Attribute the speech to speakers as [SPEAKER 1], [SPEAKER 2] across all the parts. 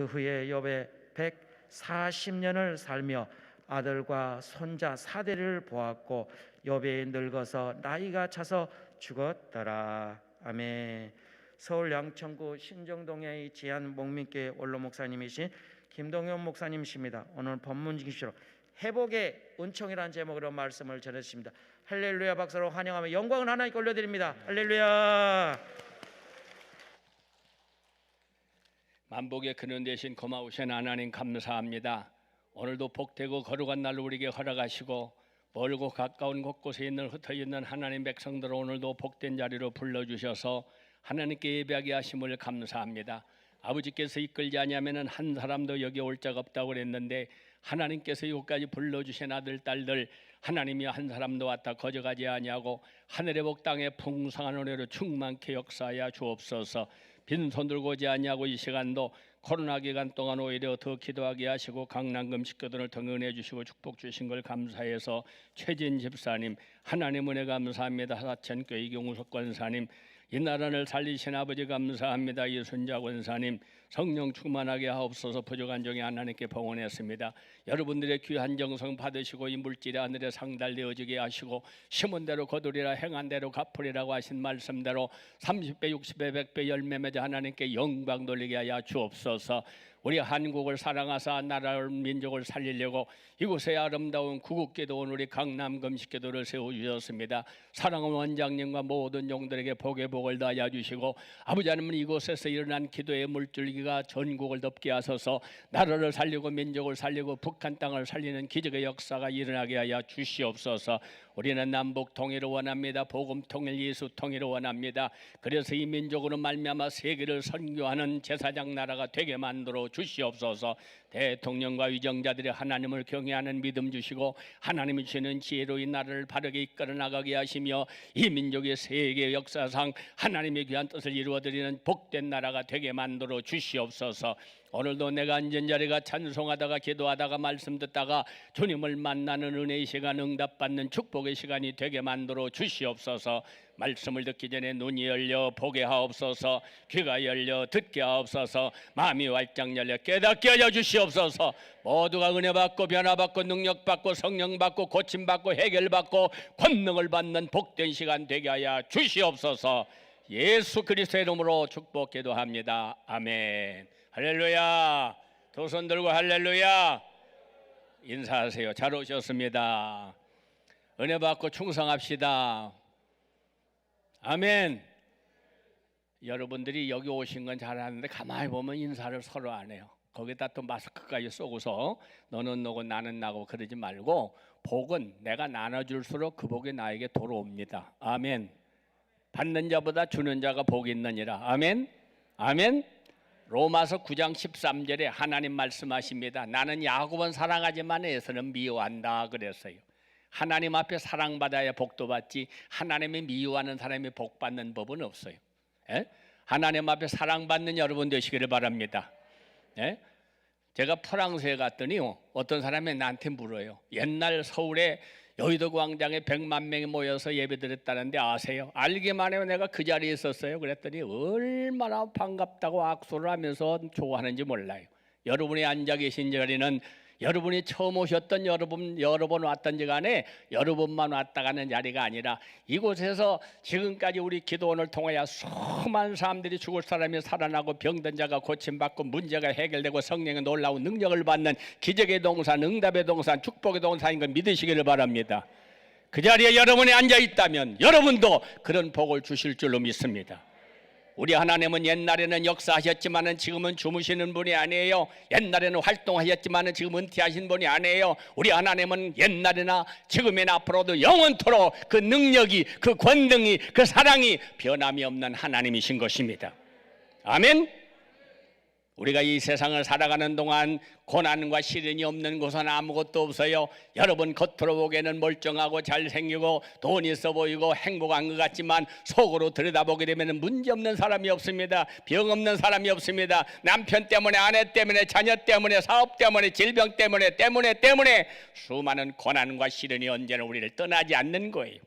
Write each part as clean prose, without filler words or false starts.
[SPEAKER 1] 그 후에 욥이 140년을 살며 아들과 손자 4대를 보았고 욥이 늙어서 나이가 차서 죽었더라. 아멘. 서울 양천구 신정동에 위치한 목민교회 원로 목사님이신 김동현 목사님이십니다. 오늘 본문 지키시로 회복의 은총이라는 제목으로 말씀을 전했습니다. 할렐루야. 박수로 환영하며 영광을 하나님께 올려드립니다. 할렐루야.
[SPEAKER 2] 만복의 근원 되신 고마우신 하나님 감사합니다. 오늘도 복되고 거룩한 날 우리에게 허락하시고 멀고 가까운 곳곳에 있는 흩어있는 하나님 백성들을 오늘도 복된 자리로 불러주셔서 하나님께 예배하게 하심을 감사합니다. 아버지께서 이끌지 아니하면 한 사람도 여기 올 자가 없다고 그랬는데 하나님께서 이곳까지 불러주신 아들 딸들 하나님이 한 사람도 왔다 거저가지 아니하고 하늘의 복 땅에 풍성한 은혜로 충만케 역사하여 주옵소서. 빈손 들고 오지 아니하고 이 시간도 코로나 기간 동안 오히려 더 기도하게 하시고 강남금 식구들을 통해 은혜 주시고 축복 주신 걸 감사해서 최진 집사님 하나님 은혜 감사합니다. 사천교회 이경우석 권사님 이 나라를 살리신 아버지 감사합니다. 이순자 권사님 성령 충만하게 하옵소서. 부족한 종이 하나님께 봉헌했습니다. 여러분들의 귀한 정성 받으시고 이 물질이 하늘에 상달되어지게 하시고 심은 대로 거두리라 행한 대로 갚으리라고 하신 말씀대로 30배 60배 100배 열매 맺어 하나님께 영광 돌리게 하여 주옵소서. 우리 한국을 사랑하사 나라를 민족을 살리려고 이곳에 아름다운 구국기도원 우리 강남 금식기도를 세워주셨습니다. 사랑하는 원장님과 모든 종들에게 복의 복을 다하여 주시고 아버지 하나님은 이곳에서 일어난 기도의 물줄기가 전국을 덮게 하소서. 나라를 살리고 민족을 살리고 북한 땅을 살리는 기적의 역사가 일어나게 하여 주시옵소서. 우리는 남북 통일을 원합니다. 복음 통일, 예수 통일을 원합니다. 그래서 이 민족으로 말미암아 세계를 선교하는 제사장 나라가 되게 만들어 주시옵소서. 대통령과 위정자들이 하나님을 경외하는 믿음 주시고 하나님이 주시는 지혜로 이 나라를 바르게 이끌어 나가게 하시며 이 민족의 세계 역사상 하나님의 귀한 뜻을 이루어드리는 복된 나라가 되게 만들어 주시옵소서. 오늘도 내가 앉은 자리가 찬송하다가 기도하다가 말씀 듣다가 주님을 만나는 은혜의 시간 응답받는 축복의 시간이 되게 만들어 주시옵소서. 말씀을 듣기 전에 눈이 열려 보게 하옵소서. 귀가 열려 듣게 하옵소서. 마음이 활짝 열려 깨닫게 하여 주시옵소서. 모두가 은혜 받고 변화 받고 능력 받고 성령 받고 고침 받고 해결 받고 권능을 받는 복된 시간 되게 하여 주시옵소서. 예수 그리스도의 이름으로 축복 기도합니다. 아멘. 할렐루야. 두 손 들고 할렐루야 인사하세요. 잘 오셨습니다. 은혜 받고 충성합시다. 아멘. 여러분들이 여기 오신 건 잘하는데 가만히 보면 인사를 서로 안 해요. 거기다 또 마스크까지 쏘고서 너는 너고 나는 나고 그러지 말고 복은 내가 나눠줄수록 그 복이 나에게 돌아옵니다. 아멘. 받는 자보다 주는 자가 복이 있느니라. 아멘. 아멘. 로마서 9장 13절에 하나님 말씀하십니다. 나는 야곱은 사랑하지만 에서는 미워한다 그랬어요. 하나님 앞에 사랑받아야 복도 받지 하나님이 미워하는 사람이 복 받는 법은 없어요. 에? 하나님 앞에 사랑받는 여러분 되시기를 바랍니다. 에? 제가 프랑스에 갔더니요 어떤 사람이 나한테 물어요. 옛날 서울에 여의도 광장에 100만 명이 모여서 예배드렸다는데 아세요? 알기만 해요. 내가 그 자리에 있었어요. 그랬더니 얼마나 반갑다고 악수를 하면서 좋아하는지 몰라요. 여러분이 앉아 계신 자리는 여러분이 처음 오셨던 여러 번 왔던지 간에 여러 번만 왔다 가는 자리가 아니라 이곳에서 지금까지 우리 기도원을 통하여 수많은 사람들이 죽을 사람이 살아나고 병든 자가 고침받고 문제가 해결되고 성령의 놀라운 능력을 받는 기적의 동산, 응답의 동산, 축복의 동산인 걸 믿으시기를 바랍니다. 그 자리에 여러분이 앉아 있다면 여러분도 그런 복을 주실 줄로 믿습니다. 우리 하나님은 옛날에는 역사하셨지만은 지금은 주무시는 분이 아니에요. 옛날에는 활동하셨지만은 지금 은퇴하신 분이 아니에요. 우리 하나님은 옛날이나 지금이나 앞으로도 영원토록 그 능력이 그 권능이 그 사랑이 변함이 없는 하나님이신 것입니다. 아멘. 우리가 이 세상을 살아가는 동안 고난과 시련이 없는 곳은 아무것도 없어요. 여러분 겉으로 보기에는 멀쩡하고 잘생기고 돈 있어 보이고 행복한 것 같지만 속으로 들여다보게 되면 문제없는 사람이 없습니다. 병 없는 사람이 없습니다. 남편 때문에 아내 때문에 자녀 때문에 사업 때문에 질병 때문에 수많은 고난과 시련이 언제나 우리를 떠나지 않는 거예요.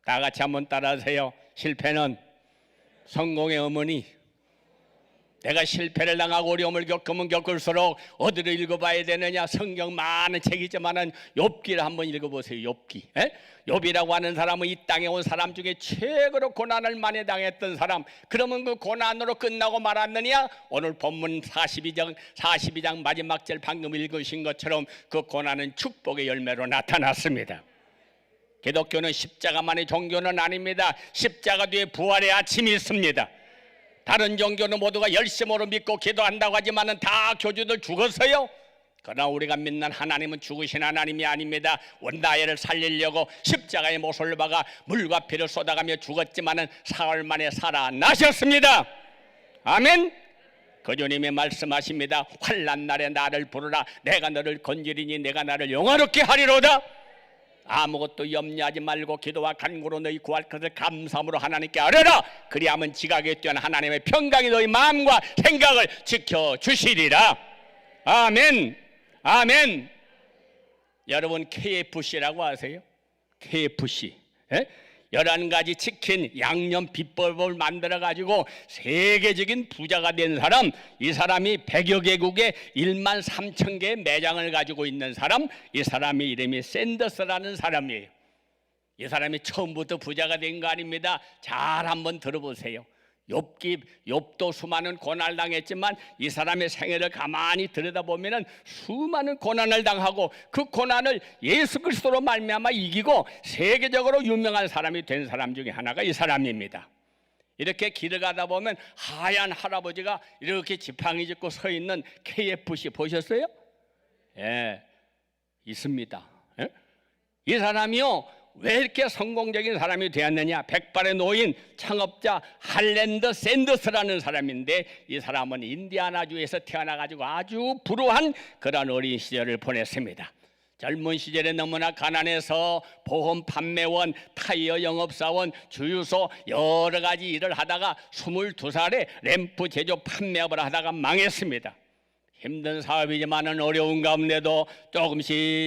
[SPEAKER 2] 다 같이 한번 따라하세요. 실패는 성공의 어머니, 내가 실패를 당하고 어려움을 겪으면 겪을수록 어디를 읽어봐야 되느냐? 성경 많은 책이지만은 욥기를 한번 읽어보세요. 욥기. 욥이라고 하는 사람은 이 땅에 온 사람 중에 최고로 고난을 많이 당했던 사람. 그러면 그 고난으로 끝나고 말았느냐? 오늘 본문 42장 마지막 절 방금 읽으신 것처럼 그 고난은 축복의 열매로 나타났습니다. 기독교는 십자가만의 종교는 아닙니다. 십자가 뒤에 부활의 아침이 있습니다. 다른 종교는 모두가 열심으로 믿고 기도한다고 하지만은 다 교주들 죽었어요. 그러나 우리가 믿는 하나님은 죽으신 하나님이 아닙니다. 원다이를 살리려고 십자가의 못을 박아 물과 피를 쏟아가며 죽었지만은 사흘 만에 살아나셨습니다. 아멘. 그 주님이 말씀하십니다. 환난 날에 나를 부르라. 내가 너를 건지리니 내가 나를 영화롭게 하리로다. 아무것도 염려하지 말고 기도와 간구로 너희 구할 것을 감사함으로 하나님께 아뢰라. 그리하면 지각에 뛰어난 하나님의 평강이 너희 마음과 생각을 지켜주시리라. 아멘. 아멘. 여러분 KFC라고 아세요? KFC 11가지 치킨 양념 비법을 만들어 가지고 세계적인 부자가 된 사람, 이 사람이 100여 개국에 1만 3천 개의 매장을 가지고 있는 사람, 이 사람의 이름이 샌더스라는 사람이에요. 이 사람이 처음부터 부자가 된 거 아닙니다. 잘 한번 들어보세요. 욥도 수많은 고난을 당했지만 이 사람의 생애를 가만히 들여다보면 수많은 고난을 당하고 그 고난을 예수 그리스도로 말미암아 이기고 세계적으로 유명한 사람이 된 사람 중에 하나가 이 사람입니다. 이렇게 길을 가다 보면 하얀 할아버지가 이렇게 지팡이 짚고 서 있는 KFC 보셨어요? 예, 있습니다. 이 사람이요, 왜 이렇게 성공적인 사람이 되었느냐? 백발의 노인 창업자 할랜드 샌더스라는 사람인데, 이 사람은 인디아나주에서 태어나가지고 아주 불우한 그런 어린 시절을 보냈습니다. 젊은 시절에 너무나 가난해서 보험 판매원, 타이어 영업사원, 주유소 여러 가지 일을 하다가 22살에 램프 제조 판매업을 하다가 망했습니다. 힘든 사업이지만은 어려운 가운데도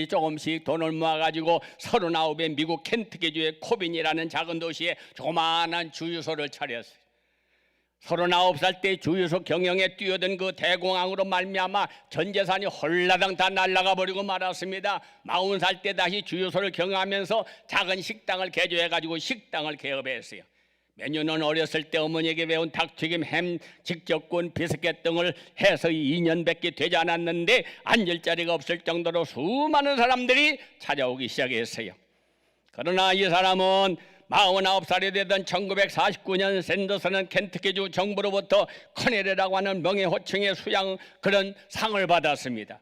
[SPEAKER 2] 조금씩 돈을 모아가지고 39의 미국 켄터키주의 코빈이라는 작은 도시에 조그마한 주유소를 차렸어요. 39살 때 주유소 경영에 뛰어든 그 대공황으로 말미암아 전 재산이 홀라당 다 날아가 버리고 말았습니다. 40살 때 다시 주유소를 경영하면서 작은 식당을 개조해가지고 식당을 개업했어요. 메뉴는 어렸을 때 어머니에게 배운 닭튀김, 햄, 직접 구운 비스켓 등을 해서 2년밖에 되지 않았는데 앉을 자리가 없을 정도로 수많은 사람들이 찾아오기 시작했어요. 그러나 이 사람은 49살이 되던 1949년 샌더스는 켄터키주 정부로부터 커넬이라고 하는 명예호칭의 수양 그런 상을 받았습니다.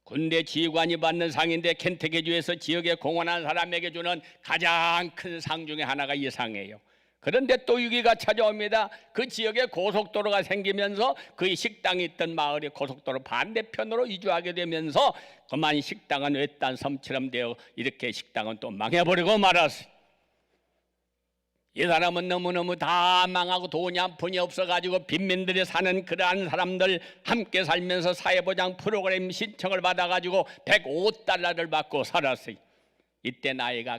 [SPEAKER 2] 군대 지휘관이 받는 상인데 켄터키주에서 지역에 공헌한 사람에게 주는 가장 큰 상 중에 하나가 이 상이에요. 그런데 또 위기가 찾아옵니다. 그 지역에 고속도로가 생기면서 그 식당이 있던 마을이 고속도로 반대편으로 이주하게 되면서 그만 식당은 외딴 섬처럼 되어 이렇게 식당은 또 망해버리고 말았어요. 이 사람은 너무너무 다 망하고 돈이 한 푼이 없어가지고 빈민들이 사는 그러한 사람들 함께 살면서 사회보장 프로그램 신청을 받아가지고 105달러를 받고 살았어요. 이때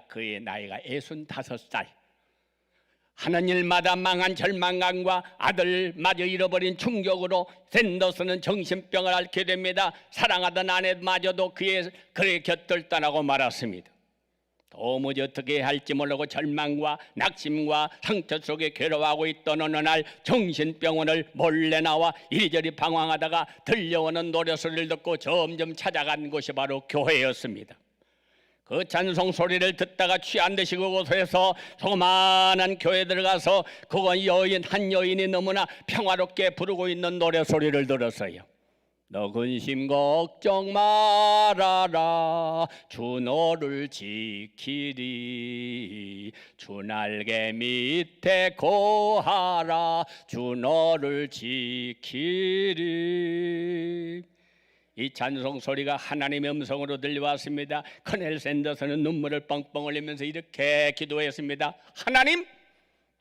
[SPEAKER 2] 그의 나이가 65살. 하는 일마다 망한 절망감과 아들마저 잃어버린 충격으로 샌더스는 정신병을 앓게 됩니다. 사랑하던 아내마저도 그의 곁을 떠나고 말았습니다. 도무지 어떻게 해야 할지 모르고 절망과 낙심과 상처 속에 괴로워하고 있던 어느 날 정신병원을 몰래 나와 이리저리 방황하다가 들려오는 노래소리를 듣고 점점 찾아간 곳이 바로 교회였습니다. 그 찬송 소리를 듣다가 취한 듯이 그곳에서 조그마한 교회에 들어가서 그건 한 여인이 너무나 평화롭게 부르고 있는 노래 소리를 들었어요. 너 근심 걱정 말아라, 주 너를 지키리. 주 날개 밑에 거하라, 주 너를 지키리. 이 찬송 소리가 하나님의 음성으로 들려왔습니다. 커넬 샌더스는 눈물을 뻥뻥 흘리면서 이렇게 기도했습니다. 하나님,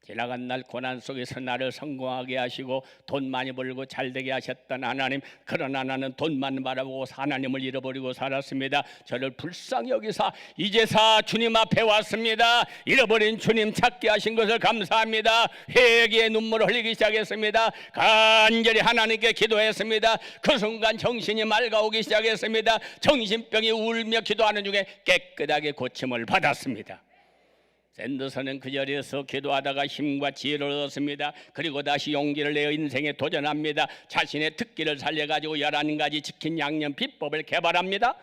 [SPEAKER 2] 지나간 날 고난 속에서 나를 성공하게 하시고 돈 많이 벌고 잘되게 하셨던 하나님, 그러나 나는 돈만 바라보고 하나님을 잃어버리고 살았습니다. 저를 불쌍히 여기사 이제사 주님 앞에 왔습니다. 잃어버린 주님 찾게 하신 것을 감사합니다. 회개의 눈물을 흘리기 시작했습니다. 간절히 하나님께 기도했습니다. 그 순간 정신이 맑아오기 시작했습니다. 정신병이 울며 기도하는 중에 깨끗하게 고침을 받았습니다. 샌더슨은 그 자리에서 기도하다가 힘과 지혜를 얻었습니다. 그리고 다시 용기를 내어 인생에 도전합니다. 자신의 특기를 살려가지고 11가지 치킨 양념 비법을 개발합니다.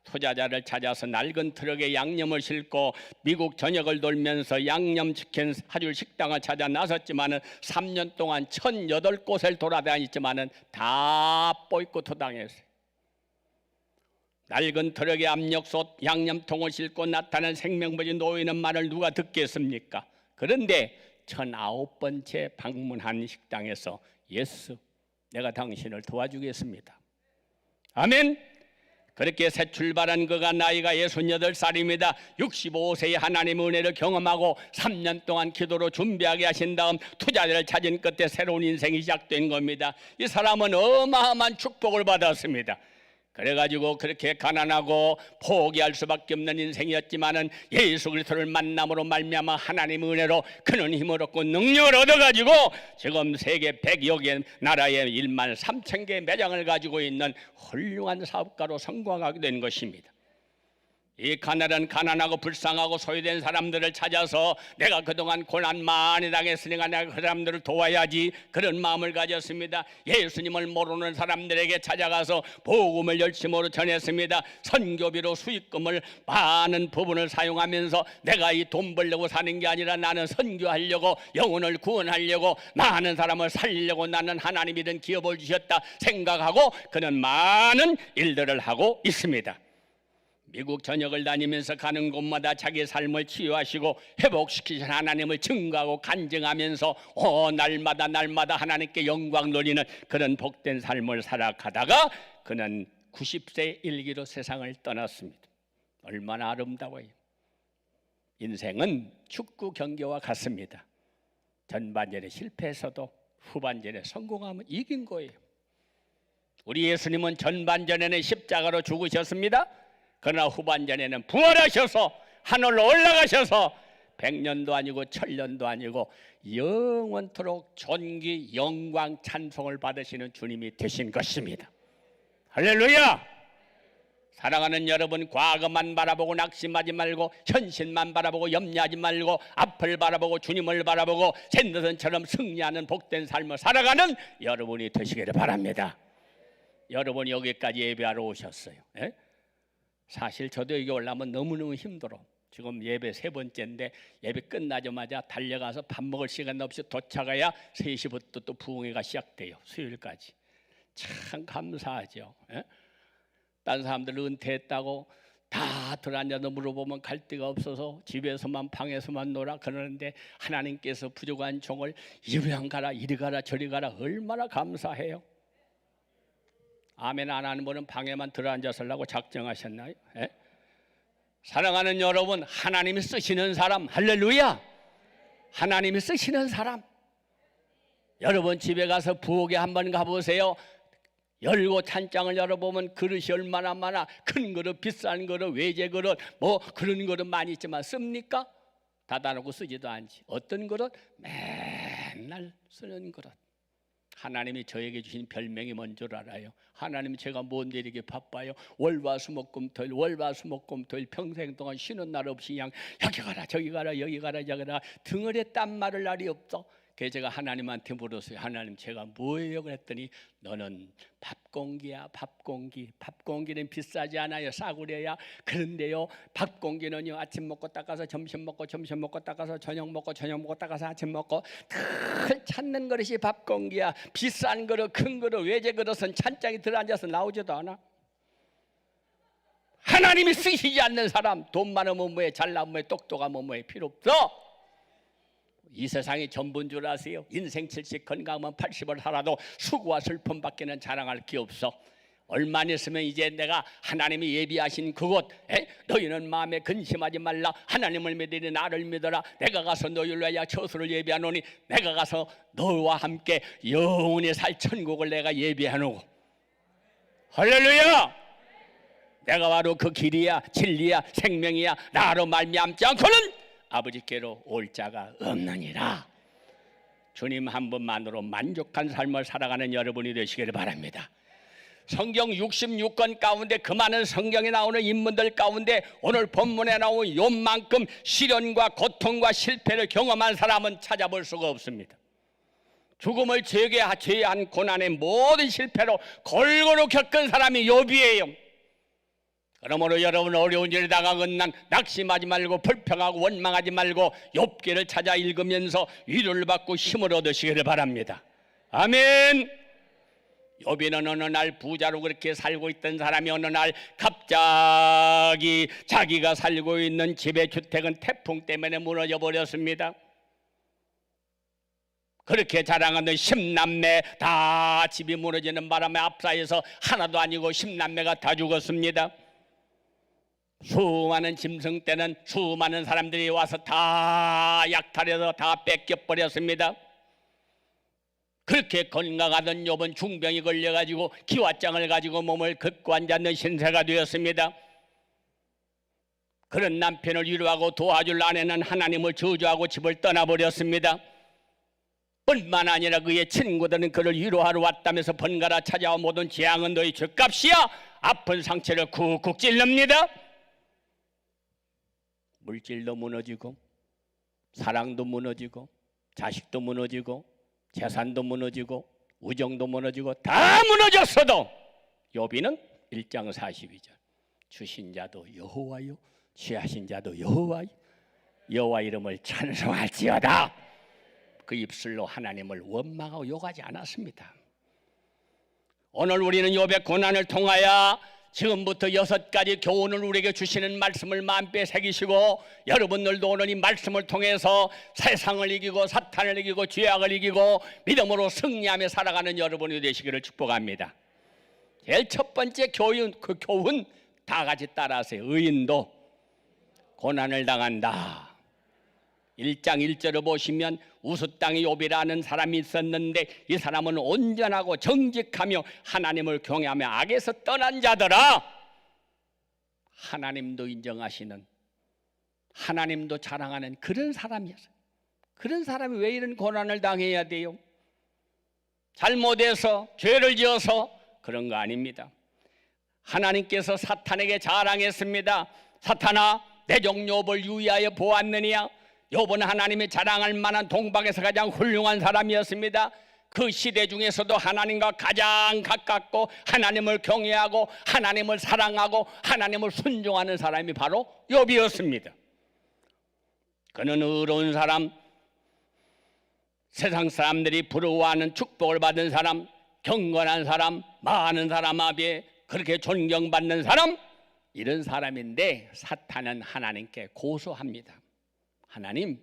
[SPEAKER 2] 투자자를 찾아서 낡은 트럭에 양념을 싣고 미국 전역을 돌면서 양념치킨 사줄 식당을 찾아 나섰지만은 3년 동안 1,008곳을 돌아다녔지만은 다 보이콧 당했어요. 낡은 트럭에 압력솥 양념통을 싣고 나타난 생명버진 노인의 말을 누가 듣겠습니까? 그런데 1,009번째 방문한 식당에서 예수, 내가 당신을 도와주겠습니다. 아멘. 그렇게 새 출발한 그가 나이가 68살입니다. 65세의 하나님의 은혜를 경험하고 3년 동안 기도로 준비하게 하신 다음 투자자를 찾은 끝에 새로운 인생이 시작된 겁니다. 이 사람은 어마어마한 축복을 받았습니다. 그래가지고 그렇게 가난하고 포기할 수밖에 없는 인생이었지만은 예수 그리스도를 만남으로 말미암아 하나님의 은혜로 그는 힘을 얻고 능력을 얻어가지고 지금 세계 100여 개 나라에 13,000개 매장을 가지고 있는 훌륭한 사업가로 성공하게 된 것입니다. 이 가난하고 불쌍하고 소외된 사람들을 찾아서 내가 그동안 고난 많이 당했으니까 내가 그 사람들을 도와야지, 그런 마음을 가졌습니다. 예수님을 모르는 사람들에게 찾아가서 복음을 열심으로 전했습니다. 선교비로 수익금을 많은 부분을 사용하면서 내가 이 돈 벌려고 사는 게 아니라 나는 선교하려고, 영혼을 구원하려고, 많은 사람을 살리려고 나는 하나님이 된 기업을 주셨다 생각하고 그는 많은 일들을 하고 있습니다. 미국 전역을 다니면서 가는 곳마다 자기 삶을 치유하시고 회복시키신 하나님을 증거하고 간증하면서 날마다 하나님께 영광 돌리는 그런 복된 삶을 살아가다가 그는 90세 일기로 세상을 떠났습니다. 얼마나 아름다워요. 인생은 축구 경기와 같습니다. 전반전에 실패해서도 후반전에 성공하면 이긴 거예요. 우리 예수님은 전반전에는 십자가로 죽으셨습니다. 그러나 후반전에는 부활하셔서 하늘로 올라가셔서 100년도 아니고 1000년도 아니고 영원토록 존귀 영광 찬송을 받으시는 주님이 되신 것입니다. 할렐루야. 사랑하는 여러분, 과거만 바라보고 낙심하지 말고 현실만 바라보고 염려하지 말고 앞을 바라보고 주님을 바라보고 샌더슨처럼 승리하는 복된 삶을 살아가는 여러분이 되시기를 바랍니다. 여러분이 여기까지 예배하러 오셨어요. 예? 사실 저도 여기 올라오면 너무너무 힘들어. 지금 예배 3번째인데 예배 끝나자마자 달려가서 밥 먹을 시간 없이 도착해야 3시부터 또 부흥회가 시작돼요. 수요일까지. 참 감사하죠. 예? 다른 사람들 은퇴했다고 다 들어앉아서 물어보면 갈 데가 없어서 집에서만 방에서만 놀아 그러는데 하나님께서 부족한 종을 이리 가라 이리 가라 저리 가라 얼마나 감사해요. 아멘 안 하는 분은 방에만 들어앉아서 하려고 작정하셨나요? 예? 사랑하는 여러분, 하나님이 쓰시는 사람, 할렐루야. 하나님이 쓰시는 사람. 여러분 집에 가서 부엌에 한번 가보세요. 열고 찬장을 열어보면 그릇이 얼마나 많아. 큰 그릇, 비싼 그릇, 외제 그릇, 뭐 그런 그릇 많이 있지만 씁니까? 닫아놓고 쓰지도 않지. 어떤 그릇? 맨날 쓰는 그릇. 하나님이 저에게 주신 별명이 뭔 줄 알아요? 하나님이 제가 뭔데 이렇게 바빠요? 월화수목금토일 월화수목금토일 평생 동안 쉬는 날 없이 그냥 여기 가라 저기 가라 여기 가라 저기 가라 등을에 땀 마를 날이 없어. 그래서 제가 하나님한테 물었어요. 하나님 제가 뭐예요? 그랬더니 너는 밥공기야. 밥공기. 밥공기는 비싸지 않아요. 싸구려야. 그런데요 밥공기는요 아침 먹고 닦아서 점심 먹고 점심 먹고 닦아서 저녁 먹고 저녁 먹고 닦아서 아침 먹고 늘 찾는 그릇이 밥공기야. 비싼 그릇 큰 그릇 외제 그릇은 찬장에 들어앉아서 나오지도 않아. 하나님이 쓰시지 않는 사람 돈 많으면 뭐해 잘나면 뭐해 똑똑하면 뭐해 필요 없어. 이 세상이 전부인 줄 아세요? 인생 70 건강하면 80을 살아도 수고와 슬픔밖에는 자랑할 게 없어. 얼마 있으면 이제 내가 하나님이 예비하신 그곳, 너희는 마음에 근심하지 말라. 하나님을 믿으니 나를 믿어라. 내가 가서 너희를 위하여 처소를 예비하노니 내가 가서 너와 함께 영원히 살 천국을 내가 예비하노고. 할렐루야. 내가 바로 그 길이야, 진리야, 생명이야. 나로 말미암지 않고는 아버지께로 올 자가 없느니라. 주님 한 분만으로 만족한 삶을 살아가는 여러분이 되시기를 바랍니다. 성경 66권 가운데 그 많은 성경에 나오는 인물들 가운데 오늘 본문에 나온 요만큼 시련과 고통과 실패를 경험한 사람은 찾아볼 수가 없습니다. 죽음을 제한 고난의 모든 실패로 골고루 겪은 사람이 욥이에요. 그러므로 여러분 어려운 일에 당하건 난 낙심하지 말고 불평하고 원망하지 말고 욥기를 찾아 읽으면서 위로를 받고 힘을 얻으시기를 바랍니다. 아멘. 욥이는 어느 날 부자로 그렇게 살고 있던 사람이 어느 날 갑자기 자기가 살고 있는 집의 주택은 태풍 때문에 무너져 버렸습니다. 그렇게 자랑하는 10남매 다 집이 무너지는 바람에 압사해서 하나도 아니고 10남매가 다 죽었습니다. 수많은 짐승 때는 수많은 사람들이 와서 다 약탈해서 다 뺏겨버렸습니다. 그렇게 건강하던 욥은 중병이 걸려가지고 기왓장을 가지고 몸을 긋고 앉았는 신세가 되었습니다. 그런 남편을 위로하고 도와줄 아내는 하나님을 저주하고 집을 떠나버렸습니다. 뿐만 아니라 그의 친구들은 그를 위로하러 왔다면서 번갈아 찾아와 모든 재앙은 너희 죄값이야. 아픈 상처를 쿡쿡 찔릅니다. 물질도 무너지고 사랑도 무너지고 자식도 무너지고 재산도 무너지고 우정도 무너지고 다 무너졌어도 욥이는 1장 42절 주신 자도 여호와요 취하신 자도 여호와요 여호와 이름을 찬송할지어다. 그 입술로 하나님을 원망하고 욕하지 않았습니다. 오늘 우리는 욥의 고난을 통하여 지금부터 6가지 교훈을 우리에게 주시는 말씀을 마음에 새기시고 여러분들도 오늘 이 말씀을 통해서 세상을 이기고 사탄을 이기고 죄악을 이기고 믿음으로 승리하며 살아가는 여러분이 되시기를 축복합니다. 제일 첫 번째 교훈, 그 교훈 다 같이 따라하세요. 의인도 고난을 당한다. 1장 1절을 보시면 우스 땅의 욥이라는 사람이 있었는데 이 사람은 온전하고 정직하며 하나님을 경외하며 악에서 떠난 자더라. 하나님도 인정하시는 하나님도 자랑하는 그런 사람이었어요. 그런 사람이 왜 이런 고난을 당해야 돼요? 잘못해서 죄를 지어서 그런 거 아닙니다. 하나님께서 사탄에게 자랑했습니다. 사탄아 내 종 욥을 유의하여 보았느냐. 욥은 하나님의 자랑할 만한 동방에서 가장 훌륭한 사람이었습니다. 그 시대 중에서도 하나님과 가장 가깝고 하나님을 경외하고 하나님을 사랑하고 하나님을 순종하는 사람이 바로 욥이었습니다. 그는 의로운 사람, 세상 사람들이 부러워하는 축복을 받은 사람, 경건한 사람, 많은 사람 앞에 그렇게 존경받는 사람, 이런 사람인데 사탄은 하나님께 고소합니다. 하나님,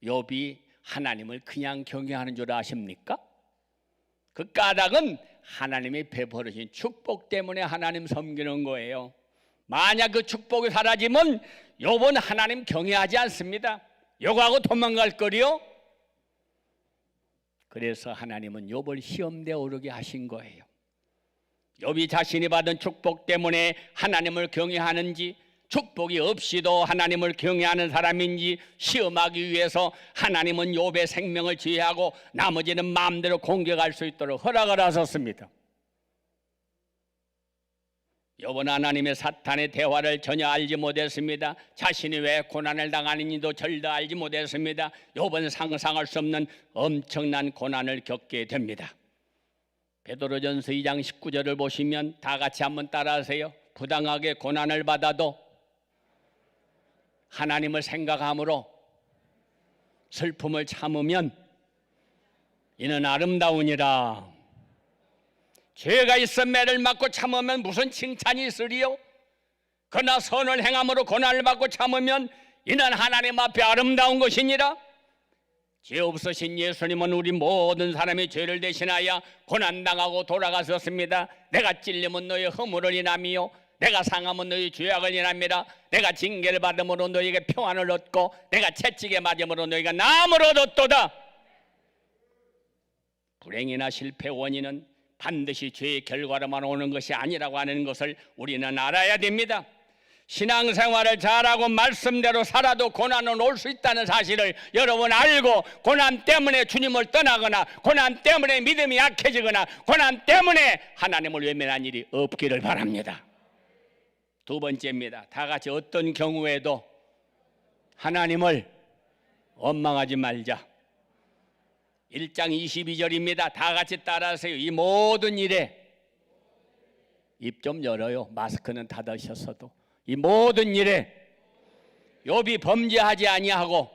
[SPEAKER 2] 욥이 하나님을 그냥 경외하는 줄 아십니까? 그 까닭은 하나님이 베풀으신 축복 때문에 하나님 섬기는 거예요. 만약 그 축복이 사라지면 욥은 하나님 경외하지 않습니다. 욕하고 도망갈 거리요. 그래서 하나님은 욥을 시험대에 오르게 하신 거예요. 욥이 자신이 받은 축복 때문에 하나님을 경외하는지 축복이 없이도 하나님을 경외하는 사람인지 시험하기 위해서 하나님은 욥의 생명을 지혜하고 나머지는 마음대로 공격할 수 있도록 허락을 하셨습니다. 욥은 하나님의 사탄의 대화를 전혀 알지 못했습니다. 자신이 왜 고난을 당하는지도 절대 알지 못했습니다. 욥은 상상할 수 없는 엄청난 고난을 겪게 됩니다. 베드로전서 2장 19절을 보시면 다 같이 한번 따라하세요. 부당하게 고난을 받아도 하나님을 생각함으로 슬픔을 참으면 이는 아름다우니라. 죄가 있어 매를 맞고 참으면 무슨 칭찬이 있으리요? 그러나 선을 행함으로 고난을 받고 참으면 이는 하나님 앞에 아름다운 것이니라. 죄 없으신 예수님은 우리 모든 사람의 죄를 대신하여 고난당하고 돌아가셨습니다. 내가 찔림은 너의 허물을 인함이요 내가 상함은 너의 죄악을 인함이라. 내가 징계를 받음으로 너에게 평안을 얻고 내가 채찍에 맞음으로 너희가 나음을 얻었도다. 불행이나 실패 원인은 반드시 죄의 결과로만 오는 것이 아니라고 하는 것을 우리는 알아야 됩니다. 신앙생활을 잘하고 말씀대로 살아도 고난은 올 수 있다는 사실을 여러분 알고, 고난 때문에 주님을 떠나거나 고난 때문에 믿음이 약해지거나 고난 때문에 하나님을 외면한 일이 없기를 바랍니다. 두 번째입니다. 다 같이 어떤 경우에도 하나님을 원망하지 말자. 1장 22절입니다. 다 같이 따라하세요. 이 모든 일에, 입 좀 열어요. 마스크는 닫으셨어도. 이 모든 일에 욥이 범죄하지 아니하고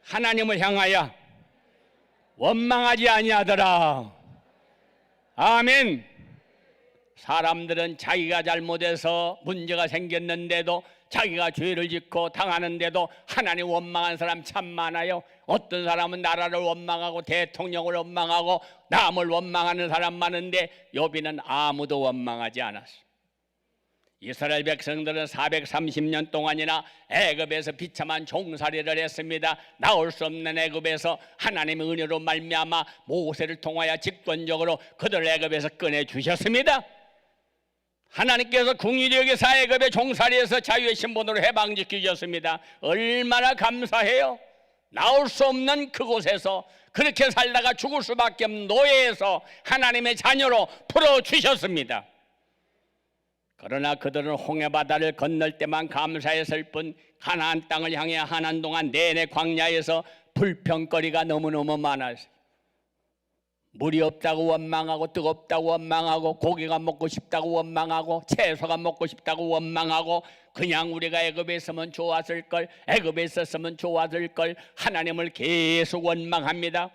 [SPEAKER 2] 하나님을 향하여 원망하지 아니하더라. 아멘. 사람들은 자기가 잘못해서 문제가 생겼는데도, 자기가 죄를 짓고 당하는데도 하나님 원망한 사람 참 많아요. 어떤 사람은 나라를 원망하고 대통령을 원망하고 남을 원망하는 사람 많은데 욥이는 아무도 원망하지 않았어요. 이스라엘 백성들은 430년 동안이나 애굽에서 비참한 종살이를 했습니다. 나올 수 없는 애굽에서 하나님의 은혜로 말미암아 모세를 통하여 직권적으로 그들을 애굽에서 꺼내주셨습니다. 하나님께서 긍휼히 여기사 애굽의 종살이에서 자유의 신분으로 해방시키셨습니다. 얼마나 감사해요. 나올 수 없는 그곳에서 그렇게 살다가 죽을 수밖에 없는 노예에서 하나님의 자녀로 풀어주셨습니다. 그러나 그들은 홍해바다를 건널 때만 감사했을 뿐 가나안 땅을 향해 하는 동안 내내 광야에서 불평거리가 너무너무 많았어요. 물이 없다고 원망하고, 뜨겁다고 원망하고, 고기가 먹고 싶다고 원망하고, 채소가 먹고 싶다고 원망하고, 그냥 우리가 애굽에 있으면 좋았을 걸, 애굽에 있었으면 좋았을 걸, 하나님을 계속 원망합니다.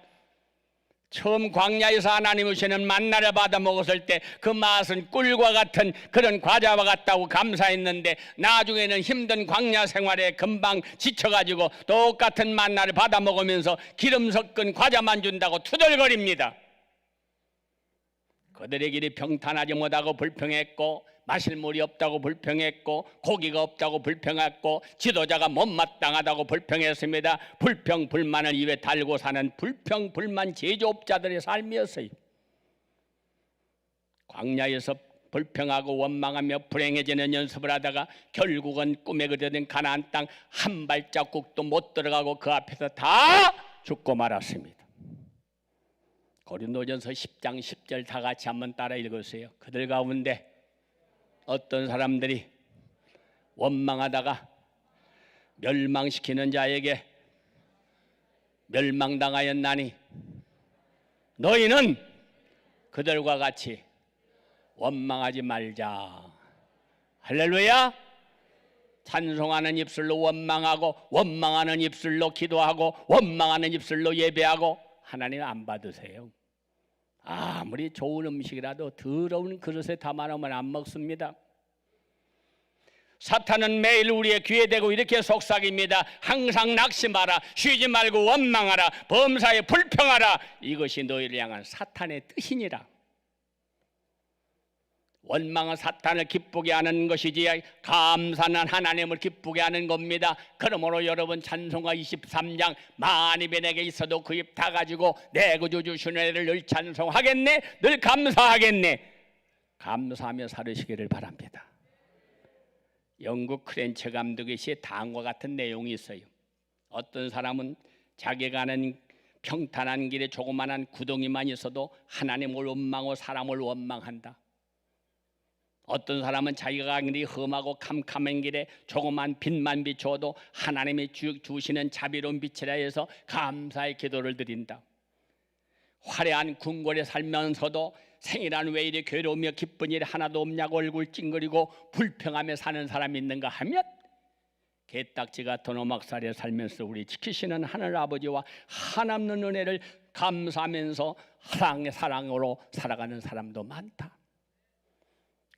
[SPEAKER 2] 처음 광야에서 하나님 주시는 만나를 받아 먹었을 때 그 맛은 꿀과 같은 그런 과자와 같다고 감사했는데, 나중에는 힘든 광야 생활에 금방 지쳐가지고 똑같은 만나를 받아 먹으면서 기름 섞은 과자만 준다고 투덜거립니다. 그들의 길이 평탄하지 못하고 불평했고, 마실 물이 없다고 불평했고, 고기가 없다고 불평했고, 지도자가 못마땅하다고 불평했습니다. 불평 불만을 입에 달고 사는 불평 불만 제조업자들의 삶이었어요. 광야에서 불평하고 원망하며 불행해지는 연습을 하다가 결국은 꿈에 그려진 가나안 땅 한 발자국도 못 들어가고 그 앞에서 다 죽고 말았습니다. 고린도전서 10장 10절 다 같이 한번 따라 읽으세요. 그들 가운데 어떤 사람들이 원망하다가 멸망시키는 자에게 멸망당하였나니 너희는 그들과 같이 원망하지 말자. 할렐루야. 찬송하는 입술로 원망하고, 원망하는 입술로 기도하고, 원망하는 입술로 예배하고 하나님 안 받으세요. 아무리 좋은 음식이라도 더러운 그릇에 담아놓으면 안 먹습니다. 사탄은 매일 우리의 귀에 대고 이렇게 속삭입니다. 항상 낙심하라, 쉬지 말고 원망하라, 범사에 불평하라. 이것이 너희를 향한 사탄의 뜻이니라. 원망은 사탄을 기쁘게 하는 것이지 감사는 하나님을 기쁘게 하는 겁니다. 그러므로 여러분 찬송가 23장 만일 입에 내게 있어도 그 입 다 가지고 내 구주 주신 은혜를 늘 찬송하겠네, 늘 감사하겠네, 감사하며 살으시기를 바랍니다. 영국 크렌처 감독의 시에 다음과 같은 내용이 있어요. 어떤 사람은 자기가 가는 평탄한 길에 조그만한 구덩이만 있어도 하나님을 원망하고 사람을 원망한다. 어떤 사람은 자기가 가는 길이 험하고 캄캄한 길에 조그만 빛만 비추어도 하나님이 주시는 자비로운 빛이라 해서 감사의 기도를 드린다. 화려한 궁궐에 살면서도 생이란 왜 이리 괴로우며 기쁜 일이 하나도 없냐고 얼굴 찡그리고 불평하며 사는 사람이 있는가 하면, 개딱지 같은 오막살에 살면서 우리 지키시는 하늘 아버지와 한없는 은혜를 감사하면서 사랑으로 살아가는 사람도 많다.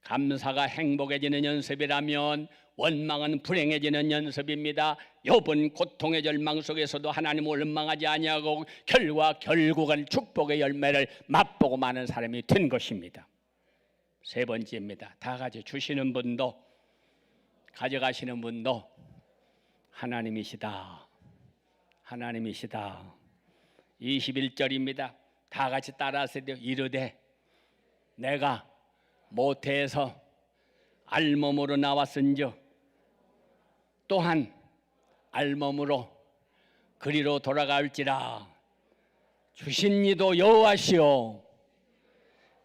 [SPEAKER 2] 감사가 행복해지는 연습이라면 원망은 불행해지는 연습입니다. 욥은 고통의 절망 속에서도 하나님을 원망하지 아니하고 결국은 축복의 열매를 맛보고 마는 사람이 된 것입니다. 세 번째입니다. 다 같이 주시는 분도 가져가시는 분도 하나님이시다. 하나님이시다. 21절입니다. 다 같이 따라하세요. 이르되 내가 모태에서 알몸으로 나왔은즉 또한 알몸으로 그리로 돌아갈지라. 주신 이도 여호와시오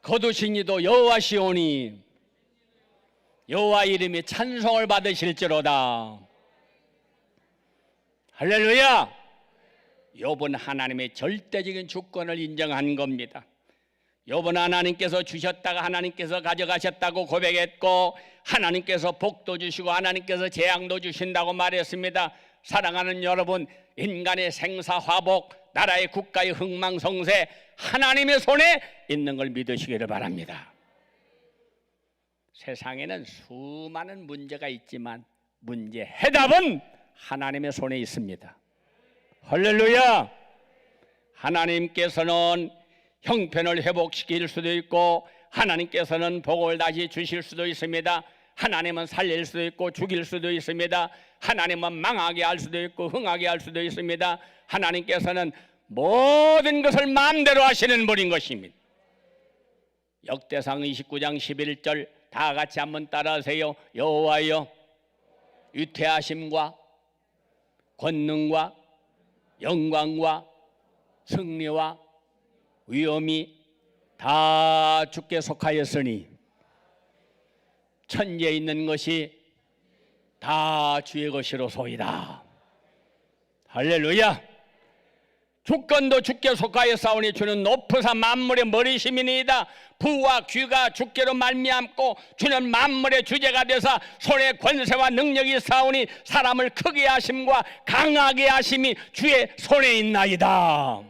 [SPEAKER 2] 거두신 이도 여호와시오니 여호와 이름이 찬송을 받으실지로다. 할렐루야. 욥은 하나님의 절대적인 주권을 인정한 겁니다. 욥은 하나님께서 주셨다가 하나님께서 가져가셨다고 고백했고, 하나님께서 복도 주시고 하나님께서 재앙도 주신다고 말했습니다. 사랑하는 여러분, 인간의 생사화복, 나라의 국가의 흥망성쇠 하나님의 손에 있는 걸 믿으시기를 바랍니다. 세상에는 수많은 문제가 있지만 문제 해답은 하나님의 손에 있습니다. 할렐루야. 하나님께서는 형편을 회복시킬 수도 있고 하나님께서는 복을 다시 주실 수도 있습니다. 하나님은 살릴 수도 있고 죽일 수도 있습니다. 하나님은 망하게 할 수도 있고 흥하게 할 수도 있습니다. 하나님께서는 모든 것을 마음대로 하시는 분인 것입니다. 역대상 29장 11절 다 같이 한번 따라하세요. 여호와여, 위태하심과 권능과 영광과 승리와 위엄이 다 주께 속하였으니 천지에 있는 것이 다 주의 것이로소이다. 할렐루야. 주권도 주께 속하였사오니 주는 높으사 만물의 머리심이니이다. 부와 귀가 주께로 말미암고 주는 만물의 주제가 되사 손에 권세와 능력이 있사오니 사람을 크게 하심과 강하게 하심이 주의 손에 있나이다.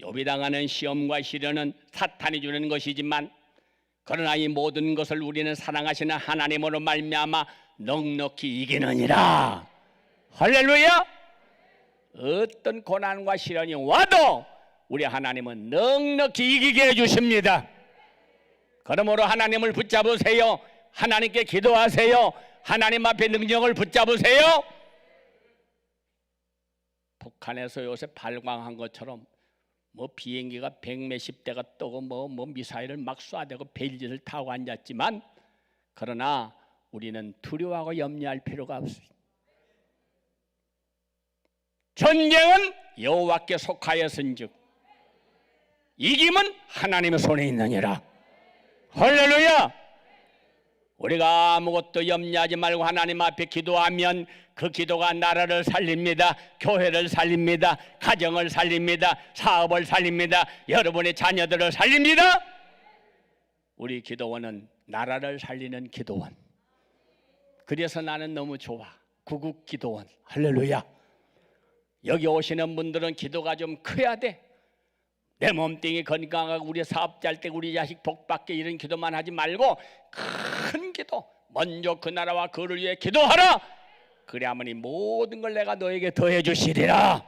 [SPEAKER 2] 욥이 당하는 시험과 시련은 사탄이 주는 것이지만 그러나 이 모든 것을 우리는 사랑하시는 하나님으로 말미암아 넉넉히 이기느니라. 할렐루야. 어떤 고난과 시련이 와도 우리 하나님은 넉넉히 이기게 해주십니다. 그러므로 하나님을 붙잡으세요. 하나님께 기도하세요. 하나님 앞에 능력을 붙잡으세요. 북한에서 요새 발광한 것처럼 뭐 비행기가 100몇십 대가 떠고 뭐 미사일을 막 쏴대고 벨짓을 타고 앉았지만 그러나 우리는 두려워하고 염려할 필요가 없습니다. 전쟁은 여호와께 속하였은즉 이김은 하나님의 손에 있느니라. 할렐루야. 우리가 아무것도 염려하지 말고 하나님 앞에 기도하면 그 기도가 나라를 살립니다. 교회를 살립니다. 가정을 살립니다. 사업을 살립니다. 여러분의 자녀들을 살립니다. 우리 기도원은 나라를 살리는 기도원. 그래서 나는 너무 좋아. 구국 기도원. 할렐루야. 여기 오시는 분들은 기도가 좀 커야 돼. 내 몸뚱이 건강하고 우리 사업 잘 때 우리 자식 복받게 이런 기도만 하지 말고 큰 기도, 먼저 그 나라와 그를 위해 기도하라. 그래야만이 모든 걸 내가 너에게 더해 주시리라.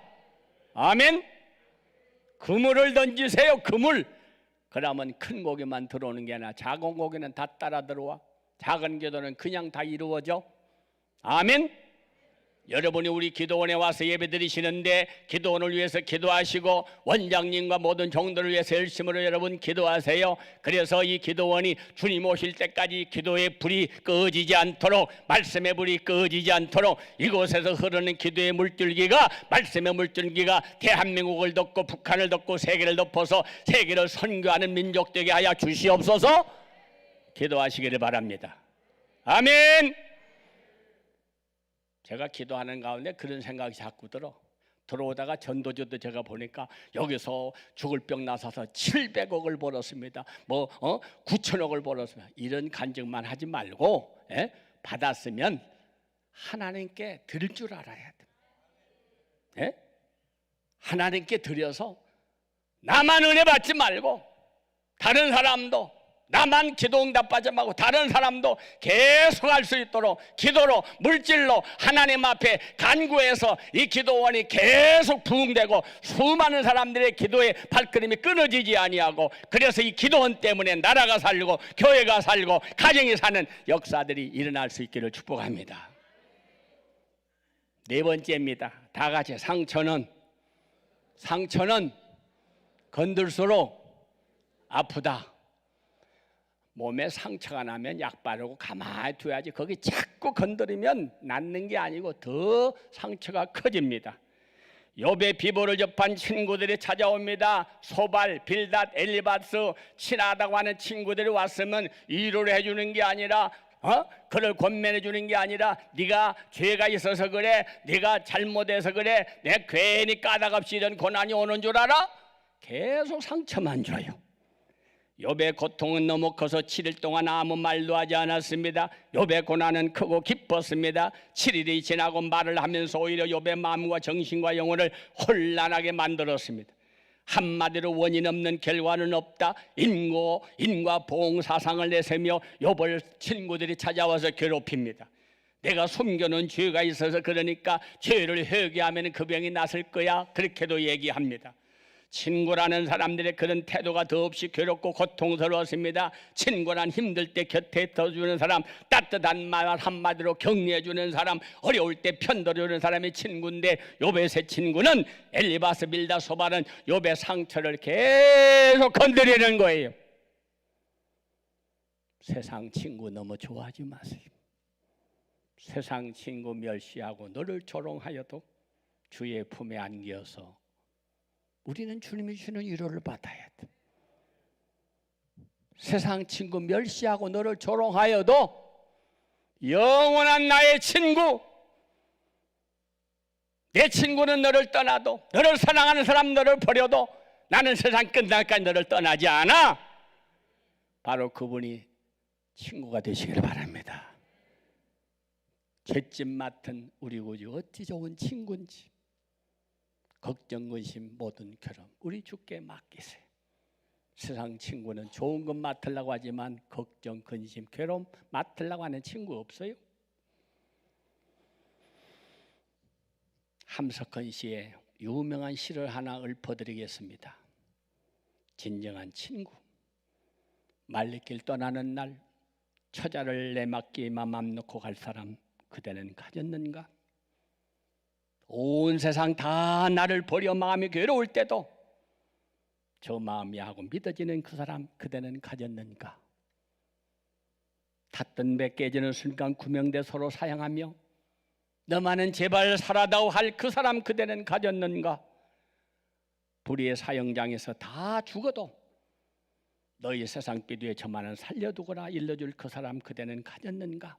[SPEAKER 2] 아멘. 그물을 던지세요. 그물. 그러면 큰 고기만 들어오는 게 아니라 작은 고기는 다 따라 들어와. 작은 기도는 그냥 다 이루어져. 아멘. 여러분이 우리 기도원에 와서 예배드리시는데 기도원을 위해서 기도하시고 원장님과 모든 종들을 위해서 열심으로 여러분 기도하세요. 그래서 이 기도원이 주님 오실 때까지 기도의 불이 꺼지지 않도록, 말씀의 불이 꺼지지 않도록 이곳에서 흐르는 기도의 물줄기가, 말씀의 물줄기가 대한민국을 덮고 북한을 덮고 세계를 덮어서 세계를 선교하는 민족 되게 하여 주시옵소서. 기도하시기를 바랍니다. 아멘. 제가 기도하는 가운데 그런 생각이 자꾸 들어오다가 전도주도 제가 보니까 여기서 죽을 병 나서서 700억을 벌었습니다. 9천억을 벌었습니다. 이런 간증만 하지 말고 받았으면 하나님께 드릴 줄 알아야 돼. 하나님께 드려서 나만 은혜 받지 말고 다른 사람도 나만 기도 응답받지 말고 다른 사람도 계속 할 수 있도록 기도로 물질로 하나님 앞에 간구해서 이 기도원이 계속 부흥되고 수많은 사람들의 기도의 발걸음이 끊어지지 아니하고, 그래서 이 기도원 때문에 나라가 살고 교회가 살고 가정이 사는 역사들이 일어날 수 있기를 축복합니다. 네 번째입니다. 다 같이 상처는 건들수록 아프다. 몸에 상처가 나면 약 바르고 가만히 둬야지, 거기 자꾸 건드리면 낫는 게 아니고 더 상처가 커집니다. 욥의 비보를 접한 친구들이 찾아옵니다. 소발, 빌닷, 엘리바스, 친하다고 하는 친구들이 왔으면 위로를 해주는 게 아니라 그를 권면해 주는 게 아니라 네가 죄가 있어서 그래, 네가 잘못해서 그래, 내 괜히 까닭없이 이런 고난이 오는 줄 알아? 계속 상처만 줘요. 욥의 고통은 너무 커서 7일 동안 아무 말도 하지 않았습니다. 욥의 고난은 크고 깊었습니다. 7일이 지나고 말을 하면서 오히려 욥의 마음과 정신과 영혼을 혼란하게 만들었습니다. 한마디로 원인 없는 결과는 없다. 인과 보응 사상을 내세며 욥을 친구들이 찾아와서 괴롭힙니다. 내가 숨겨놓은 죄가 있어서 그러니까 죄를 회개하면 그 병이 낫을 거야, 그렇게도 얘기합니다. 친구라는 사람들의 그런 태도가 더없이 괴롭고 고통스러웠습니다. 친구란 힘들 때 곁에 있어주는 사람, 따뜻한 말 한마디로 격려해주는 사람, 어려울 때 편들어주는 사람이 친구인데, 욥의 새 친구는 엘리바스, 빌닷, 소발은 욥의 상처를 계속 건드리는 거예요. 세상 친구 너무 좋아하지 마세요. 세상 친구 멸시하고 너를 조롱하여도 주의 품에 안겨서 우리는 주님이 주는 위로를 받아야 돼. 세상 친구 멸시하고 너를 조롱하여도 영원한 나의 친구, 내 친구는 너를 떠나도, 너를 사랑하는 사람 너를 버려도 나는 세상 끝날까지 너를 떠나지 않아. 바로 그분이 친구가 되시기를 바랍니다. 죄짐 맡은 우리 구주 어찌 좋은 친구인지, 걱정, 근심, 모든 결함 우리 주께 맡기세요. 세상 친구는 좋은 것 맡으려고 하지만 걱정, 근심, 괴로움 맡으려고 하는 친구 없어요? 함석헌 씨의 유명한 시를 하나 읊어드리겠습니다. 진정한 친구. 말리길 떠나는 날 처자를 내맡기에만 맘 놓고 갈 사람 그대는 가졌는가? 온 세상 다 나를 버려 마음이 괴로울 때도 저 마음이 하고 믿어지는 그 사람 그대는 가졌는가? 탔던 배 깨지는 순간 구명대 서로 사양하며 너만은 제발 살아다오 할 그 사람 그대는 가졌는가? 불의의 사형장에서 다 죽어도 너희 세상 비두에 저만은 살려두거라 일러줄 그 사람 그대는 가졌는가?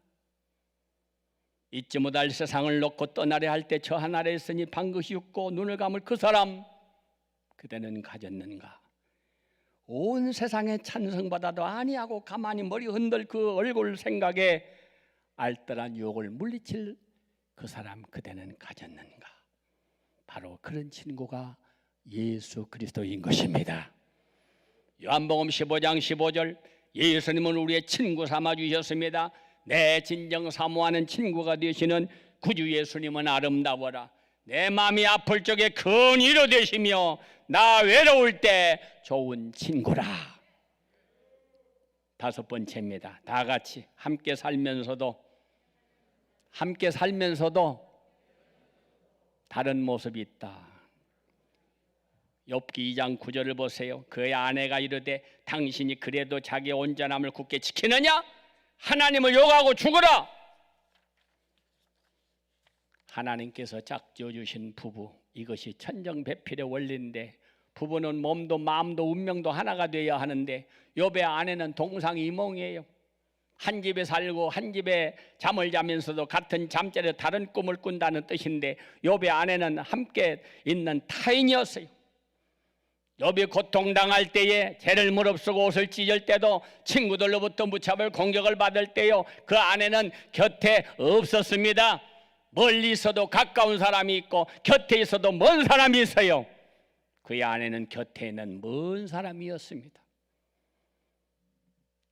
[SPEAKER 2] 잊지 못할 세상을 놓고 떠나려 할 때 저 하늘에 있으니 방긋이 웃고 눈을 감을 그 사람 그대는 가졌는가? 온 세상에 찬성받아도 아니하고 가만히 머리 흔들 그 얼굴 생각에 알뜰한 유혹을 물리칠 그 사람 그대는 가졌는가? 바로 그런 친구가 예수 그리스도인 것입니다. 요한복음 15장 15절, 예수님은 우리의 친구 삼아 주셨습니다. 내 진정 사모하는 친구가 되시는 구주 예수님은 아름다워라. 내 마음이 아플 적에 큰 위로 되시며 나 외로울 때 좋은 친구라. 다섯 번째입니다. 다 같이 함께 살면서도 다른 모습이 있다. 욥기 2장 9절을 보세요. 그의 아내가 이르되 당신이 그래도 자기의 온전함을 굳게 지키느냐? 하나님을 욕하고 죽어라. 하나님께서 짝지어 주신 부부, 이것이 천정배필의 원리인데 부부는 몸도 마음도 운명도 하나가 되어야 하는데 욥의 아내는 동상이몽이에요. 한 집에 살고 한 집에 잠을 자면서도 같은 잠자리에 다른 꿈을 꾼다는 뜻인데 욥의 아내는 함께 있는 타인이었어요. 욥이 고통당할 때에 죄를 무릅쓰고 옷을 찢을 때도 친구들로부터 무차별 공격을 받을 때요 그 아내는 곁에 없었습니다. 멀리 있어도 가까운 사람이 있고 곁에 있어도 먼 사람이 있어요. 그의 아내는 곁에 있는 먼 사람이었습니다.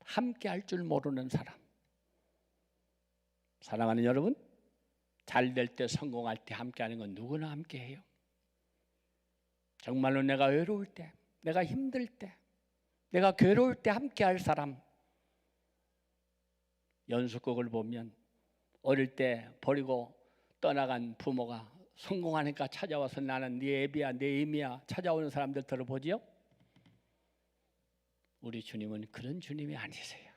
[SPEAKER 2] 함께 할 줄 모르는 사람. 사랑하는 여러분, 잘 될 때, 성공할 때 함께 하는 건 누구나 함께 해요. 정말로 내가 외로울 때, 내가 힘들 때, 내가 괴로울 때 함께 할 사람. 연수곡을 보면 어릴 때 버리고 떠나간 부모가 성공하니까 찾아와서 나는 네 애비야, 네 이미야 찾아오는 사람들 들어보지요? 우리 주님은 그런 주님이 아니세요.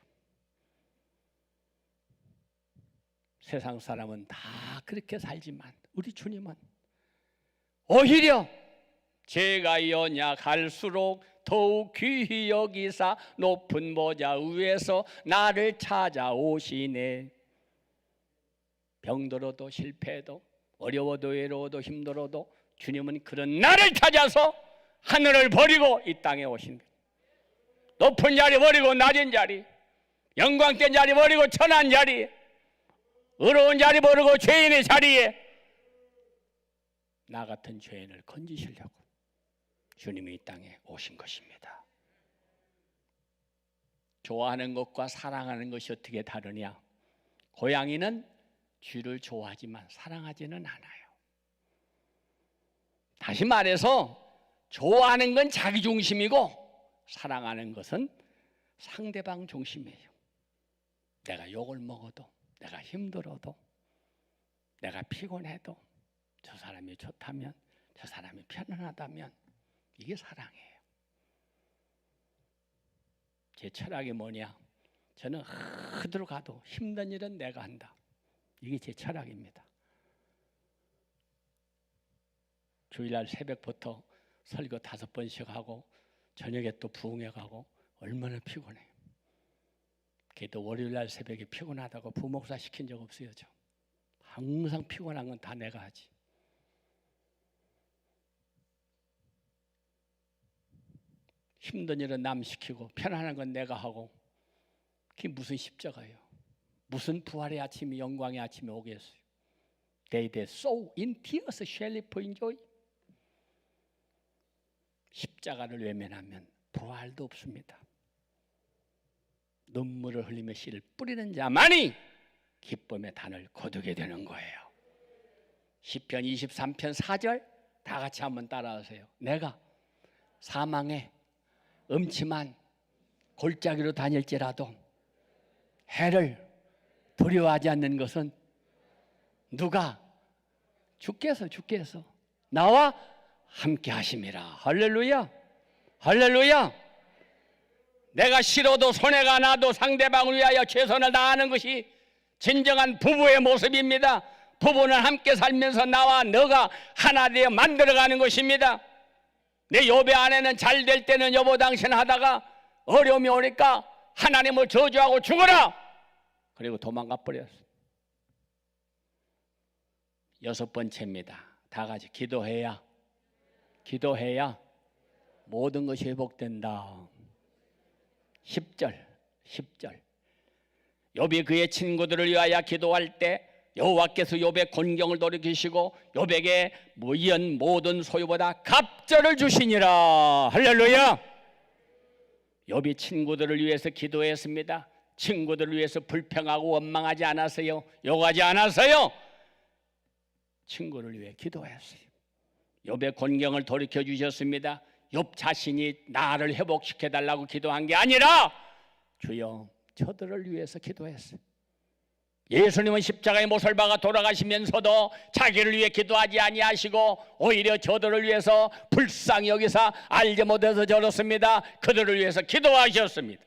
[SPEAKER 2] 세상 사람은 다 그렇게 살지만 우리 주님은 오히려 제가 연약할수록 더욱 귀히 여기사 높은 보좌 위에서 나를 찾아오시네. 병들어도 실패해도 어려워도 외로워도 힘들어도 주님은 그런 나를 찾아서 하늘을 버리고 이 땅에 오신 거예요. 높은 자리 버리고 낮은 자리, 영광된 자리 버리고 천한 자리, 어려운 자리 버리고 죄인의 자리에 나 같은 죄인을 건지시려고 주님이 이 땅에 오신 것입니다. 좋아하는 것과 사랑하는 것이 어떻게 다르냐? 고양이는 쥐를 좋아하지만 사랑하지는 않아요. 다시 말해서 좋아하는 건 자기 중심이고 사랑하는 것은 상대방 중심이에요. 내가 욕을 먹어도, 내가 힘들어도, 내가 피곤해도 저 사람이 좋다면, 저 사람이 편안하다면 이게 사랑이에요. 제 철학이 뭐냐? 저는 어디로 가도 힘든 일은 내가 한다. 이게 제 철학입니다. 주일날 새벽부터 설교 5번씩 하고 저녁에 또 부흥회 가고 얼마나 피곤해요. 그래도 월요일날 새벽에 피곤하다고 부목사 시킨 적 없어요. 저 항상 피곤한 건 다 내가 하지. 힘든 일은 남 시키고 편안한 건 내가 하고 그게 무슨 십자가예요? 무슨 부활의 아침이 영광의 아침에 오겠어요? They that sow in tears shall reap in joy. 십자가를 외면하면 부활도 없습니다. 눈물을 흘리며 씨를 뿌리는 자만이 기쁨의 단을 거두게 되는 거예요. 시편 23편 4절 다 같이 한번 따라하세요. 내가 사망의 음침한 골짜기로 다닐지라도 해를 두려워하지 않는 것은 누가? 주께서 나와 함께 하심이라. 할렐루야, 할렐루야. 내가 싫어도 손해가 나도 상대방을 위하여 최선을 다하는 것이 진정한 부부의 모습입니다. 부부는 함께 살면서 나와 너가 하나 되어 만들어가는 것입니다. 내 여배 아내는 잘 될 때는 여보 당신 하다가 어려움이 오니까 하나님을 저주하고 죽어라 그리고 도망가 버렸어. 6번째입니다. 다 같이 기도해야 모든 것이 회복된다. 10절 욥이 그의 친구들을 위하여 기도할 때 여호와께서 욥의 곤경을 돌이키시고 욥에게 이은 모든 소유보다 갑절을 주시니라. 할렐루야. 욥이 친구들을 위해서 기도했습니다. 친구들을 위해서 불평하고 원망하지 않았어요. 욕하지 않았어요. 친구를 위해 기도했어요. 욥의 곤경을 돌이켜 주셨습니다. 욥 자신이 나를 회복시켜 달라고 기도한 게 아니라 주여 저들을 위해서 기도했어요. 예수님은 십자가에 못을 박아 돌아가시면서도 자기를 위해 기도하지 아니하시고 오히려 저들을 위해서 불쌍히 여기사 알지 못해서 저렇습니다. 그들을 위해서 기도하셨습니다.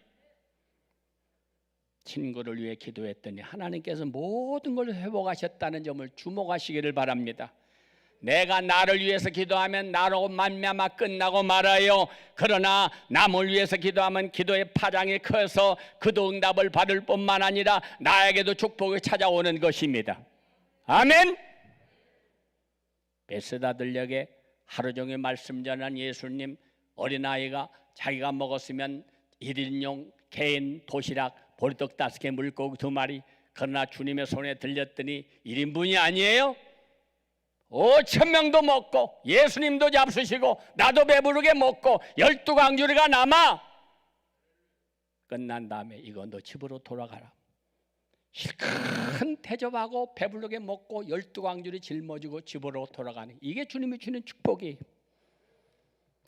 [SPEAKER 2] 친구를 위해 기도했더니 하나님께서 모든 걸 회복하셨다는 점을 주목하시기를 바랍니다. 내가 나를 위해서 기도하면 나로 말미암아 끝나고 말아요. 그러나 남을 위해서 기도하면 기도의 파장이 커서 그도 응답을 받을 뿐만 아니라 나에게도 축복이 찾아오는 것입니다. 아멘. 베스다 들녘에 하루 종일 말씀 전한 예수님, 어린아이가 자기가 먹었으면 1인용 개인 도시락 보리떡 5개 물고기 2마리, 그러나 주님의 손에 들렸더니 1인분이 아니에요. 5,000명도 먹고 예수님도 잡수시고 나도 배부르게 먹고 12강주리가 남아 끝난 다음에 이거 너 집으로 돌아가라. 실컷 대접하고 배부르게 먹고 12광주리 짊어지고 집으로 돌아가는, 이게 주님이 주는 축복이에요.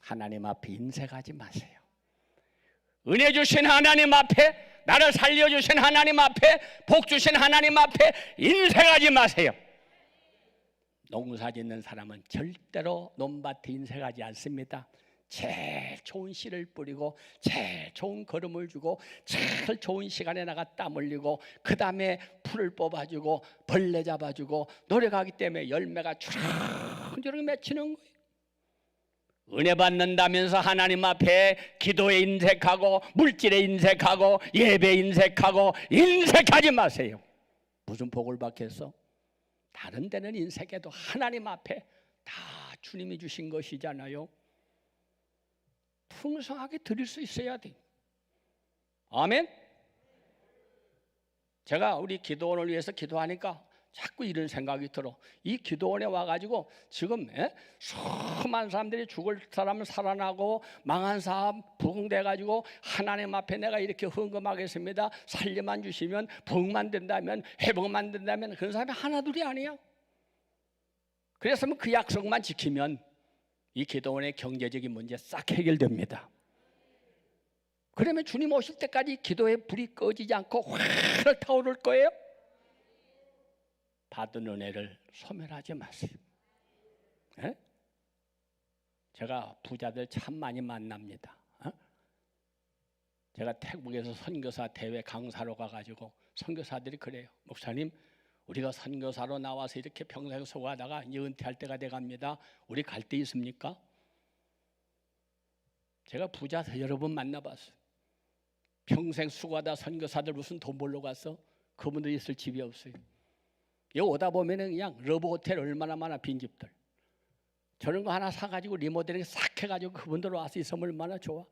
[SPEAKER 2] 하나님 앞에 인색하지 마세요. 은혜 주신 하나님 앞에, 나를 살려주신 하나님 앞에, 복 주신 하나님 앞에 인색하지 마세요. 농사 짓는 사람은 절대로 논밭에 인색하지 않습니다. 제일 좋은 씨를 뿌리고 제일 좋은 거름을 주고 제일 좋은 시간에 나가 땀 흘리고 그 다음에 풀을 뽑아주고 벌레 잡아주고 노력하기 때문에 열매가 주렁주렁 맺히는 거예요. 은혜 받는다면서 하나님 앞에 기도에 인색하고 물질에 인색하고 예배에 인색하고 인색하지 마세요. 무슨 복을 받겠어? 다른 데는 인색해도 하나님 앞에 다 주님이 주신 것이잖아요. 풍성하게 드릴 수 있어야 돼. 아멘. 제가 우리 기도원을 위해서 기도하니까 자꾸 이런 생각이 들어. 이 기도원에 와가지고 지금 수많은 사람들이 죽을 사람은 살아나고 망한 사람 부흥돼가지고 하나님 앞에 내가 이렇게 헌금하겠습니다. 살림만 주시면 부흥만 된다면 회복만 된다면 그런 사람이 하나둘이 아니야. 그래서 그 약속만 지키면 이 기도원의 경제적인 문제 싹 해결됩니다. 그러면 주님 오실 때까지 기도의 불이 꺼지지 않고 활활 타오를 거예요. 받은 은혜를 소멸하지 마세요. 에? 제가 부자들 참 많이 만납니다. 제가 태국에서 선교사 대회 강사로 가가지고 선교사들이 그래요. 목사님, 우리가 선교사로 나와서 이렇게 평생 수고하다가 이제 은퇴할 때가 돼갑니다. 우리 갈 데 있습니까? 제가 부자 여러 번 만나봤어요. 평생 수고하다 선교사들 무슨 돈 벌러 갔어? 그분들이 있을 집이 없어요. 여기 오다 보면은 그냥 러브 호텔 얼마나 많아, 빈집들. 저런 거 하나 사가지고 리모델링 싹 해가지고 그분들 와서 있으면 얼마나 좋아.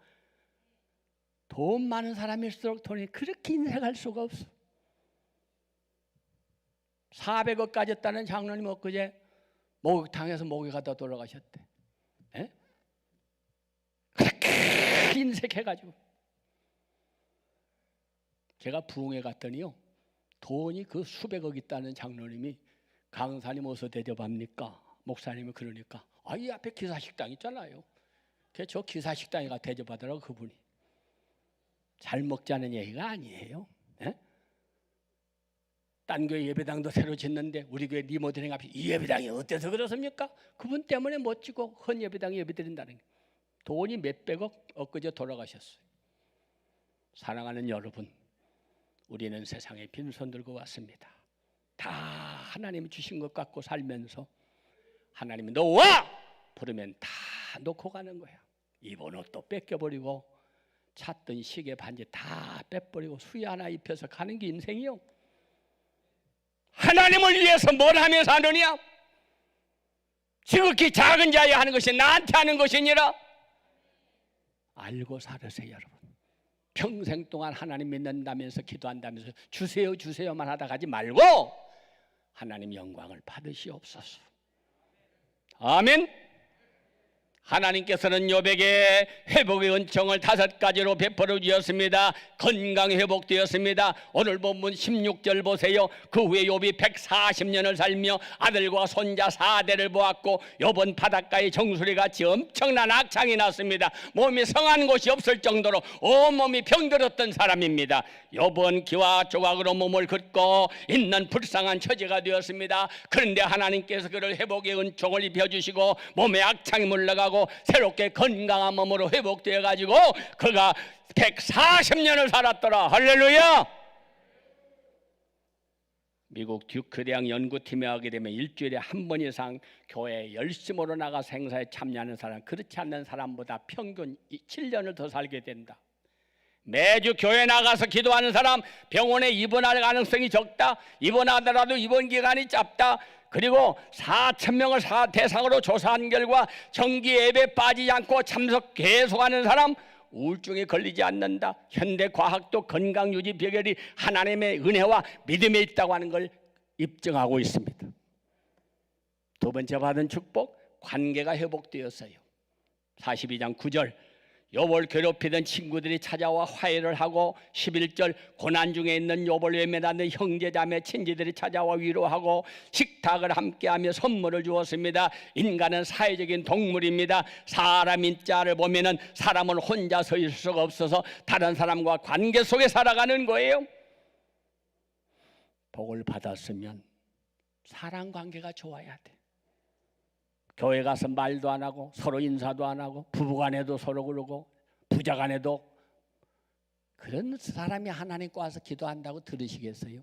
[SPEAKER 2] 돈 많은 사람일수록 돈이 그렇게 인색할 수가 없어. 400억 가졌다는 장로님 엊그제 목욕탕에서 목욕하다 돌아가셨대. 에? 그렇게 인색해가지고. 제가 부흥회 갔더니요, 돈이 그 수백억 있다는 장로님이 강사님 어서 대접합니까? 목사님이 그러니까 이 앞에 기사식당 있잖아요. 저 기사식당에가 대접하더라고. 그분이 잘 먹자는 얘기가 아니에요. 에? 딴 교회 예배당도 새로 짓는데 우리 교회 리모델링 앞에 이 예배당이 어때서 그렇습니까? 그분 때문에 멋지고 헌 예배당에 예배드린다는 게. 돈이 몇백억 엊그제 돌아가셨어요. 사랑하는 여러분, 우리는 세상에 빈손 들고 왔습니다. 다 하나님이 주신 것 갖고 살면서 하나님이 너 와! 부르면 다 놓고 가는 거야. 입은 옷도 뺏겨버리고 찾던 시계 반지 다 빼버리고 수의 하나 입혀서 가는 게 인생이요. 하나님을 위해서 뭘 하며 사느냐? 지극히 작은 자에 하는 것이 나한테 하는 것이니라. 알고 살으세요, 여러분. 평생 동안 하나님 믿는다면서 기도한다면서 주세요 주세요만 하다 가지 말고 하나님 영광을 받으시옵소서. 아멘. 하나님께서는 욥에게 회복의 은총을 5가지로 베풀어 주셨습니다. 건강이 회복되었습니다. 오늘 본문 16절 보세요. 그 후에 욥이 140년을 살며 아들과 손자 4대를 보았고 욥은 바닷가의 정수리같이 엄청난 악창이 났습니다. 몸이 성한 곳이 없을 정도로 온몸이 병들었던 사람입니다. 욥은 기와 조각으로 몸을 긋고 있는 불쌍한 처지가 되었습니다. 그런데 하나님께서 그를 회복의 은총을 입혀주시고 몸에 악창이 물러가고 새롭게 건강한 몸으로 회복되어 가지고 그가 140년을 살았더라. 할렐루야. 미국 듀크 대학 연구팀에 하게 되면 일주일에 한 번 이상 교회에 열심으로 나가서 행사에 참여하는 사람, 그렇지 않는 사람보다 평균 7년을 더 살게 된다. 매주 교회 나가서 기도하는 사람 병원에 입원할 가능성이 적다. 입원하더라도 입원 기간이 짧다. 그리고 4,000명을 대상으로 조사한 결과 정기 예배 빠지지 않고 참석 계속하는 사람 우울증에 걸리지 않는다. 현대 과학도 건강 유지 비결이 하나님의 은혜와 믿음에 있다고 하는 걸 입증하고 있습니다. 두 번째 받은 축복, 관계가 회복되었어요. 42장 9절 욥을 괴롭히던 친구들이 찾아와 화해를 하고 11절 고난 중에 있는 욥을 외면하는 형제자매 친지들이 찾아와 위로하고 식탁을 함께하며 선물을 주었습니다. 인간은 사회적인 동물입니다. 사람인 자를 보면은 사람은 혼자 서 있을 수가 없어서 다른 사람과 관계 속에 살아가는 거예요. 복을 받았으면 사람 관계가 좋아야 돼. 교회 가서 말도 안 하고 서로 인사도 안 하고 부부간에도 서로 그러고 부자간에도 그런 사람이 하나님께 와서 기도한다고 들으시겠어요?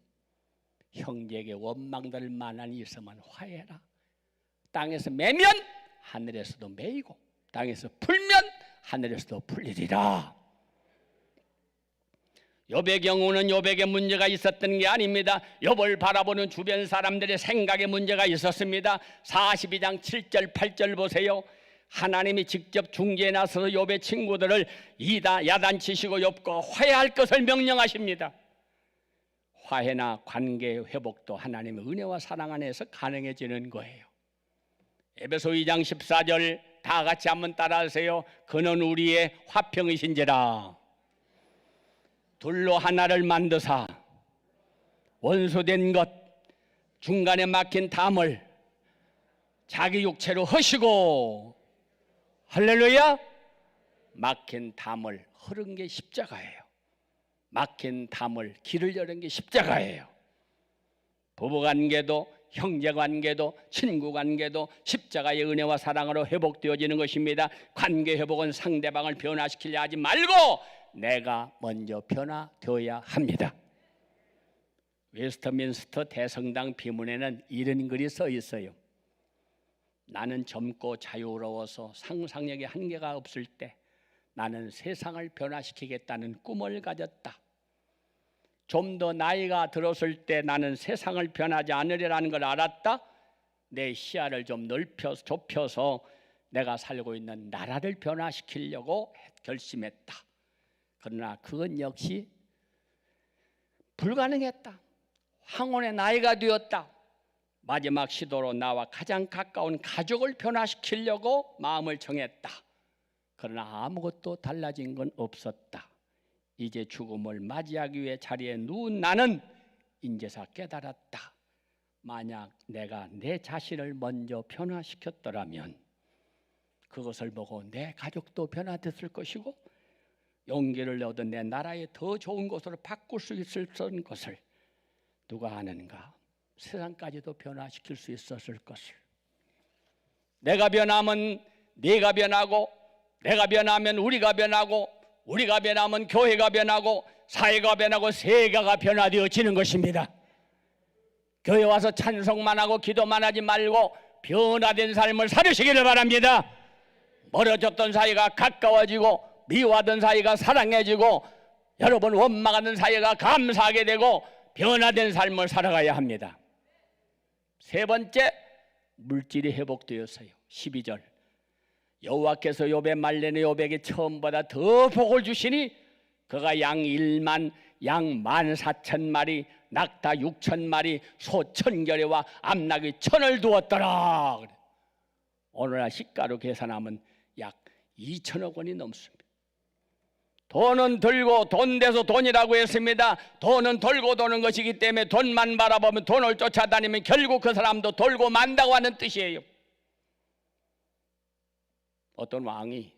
[SPEAKER 2] 형제에게 원망될 만한 있으면 화해라. 땅에서 매면 하늘에서도 매이고 땅에서 풀면 하늘에서도 풀리리라. 욥의 경우는 욥에게 문제가 있었던 게 아닙니다. 욥을 바라보는 주변 사람들의 생각에 문제가 있었습니다. 42장 7절 8절 보세요. 하나님이 직접 중재에 나서서 욥의 친구들을 야단치시고 욥과 화해할 것을 명령하십니다. 화해나 관계 회복도 하나님의 은혜와 사랑 안에서 가능해지는 거예요. 에베소 2장 14절 다 같이 한번 따라하세요. 그는 우리의 화평이신지라. 둘로 하나를 만드사 원수된 것 중간에 막힌 담을 자기 육체로 허시고, 할렐루야. 막힌 담을 흐른 게 십자가예요. 막힌 담을 길을 여는 게 십자가예요. 부부관계도 형제관계도 친구관계도 십자가의 은혜와 사랑으로 회복되어지는 것입니다. 관계 회복은 상대방을 변화시키려 하지 말고 내가 먼저 변화되어야 합니다. 웨스트민스터 대성당 비문에는 이런 글이 써 있어요. 나는 젊고 자유로워서 상상력에 한계가 없을 때 나는 세상을 변화시키겠다는 꿈을 가졌다. 좀 더 나이가 들었을 때 나는 세상을 변하지 않으리라는 걸 알았다. 내 시야를 좀 좁혀서 내가 살고 있는 나라를 변화시키려고 결심했다. 그러나 그건 역시 불가능했다. 황혼의 나이가 되었다. 마지막 시도로 나와 가장 가까운 가족을 변화시키려고 마음을 정했다. 그러나 아무것도 달라진 건 없었다. 이제 죽음을 맞이하기 위해 자리에 누운 나는 인제서 깨달았다. 만약 내가 내 자신을 먼저 변화시켰더라면 그것을 보고 내 가족도 변화됐을 것이고 용기를 얻은 내 나라에 더 좋은 곳으로 바꿀 수 있을 것을 누가 아는가? 세상까지도 변화시킬 수 있었을 것을. 내가 변하면 네가 변하고, 내가 변하면 우리가 변하고, 우리가 변하면 교회가 변하고, 사회가 변하고, 세계가 변화되어지는 것입니다. 교회 와서 찬송만 하고 기도만 하지 말고 변화된 삶을 살으시기를 바랍니다. 멀어졌던 사이가 가까워지고 미워하던 사이가 사랑해지고 여러분 원망하는 사이가 감사하게 되고 변화된 삶을 살아가야 합니다. 세 번째, 물질이 회복되었어요. 12절 여호와께서 욥의 말년에 욥에게 처음보다 더 복을 주시니 그가 양 1만, 양 14,000마리, 낙타 6,000마리, 소 1,000결의와 암낙이 1,000을 두었더라. 오늘날 시가로 계산하면 약 2천억 원이 넘습니다. 돈은 들고 돈 돼서 돈이라고 했습니다. 돈은 돌고 도는 것이기 때문에 돈만 바라보면 돈을 쫓아다니면 결국 그 사람도 돌고 만다고 하는 뜻이에요. 어떤 왕이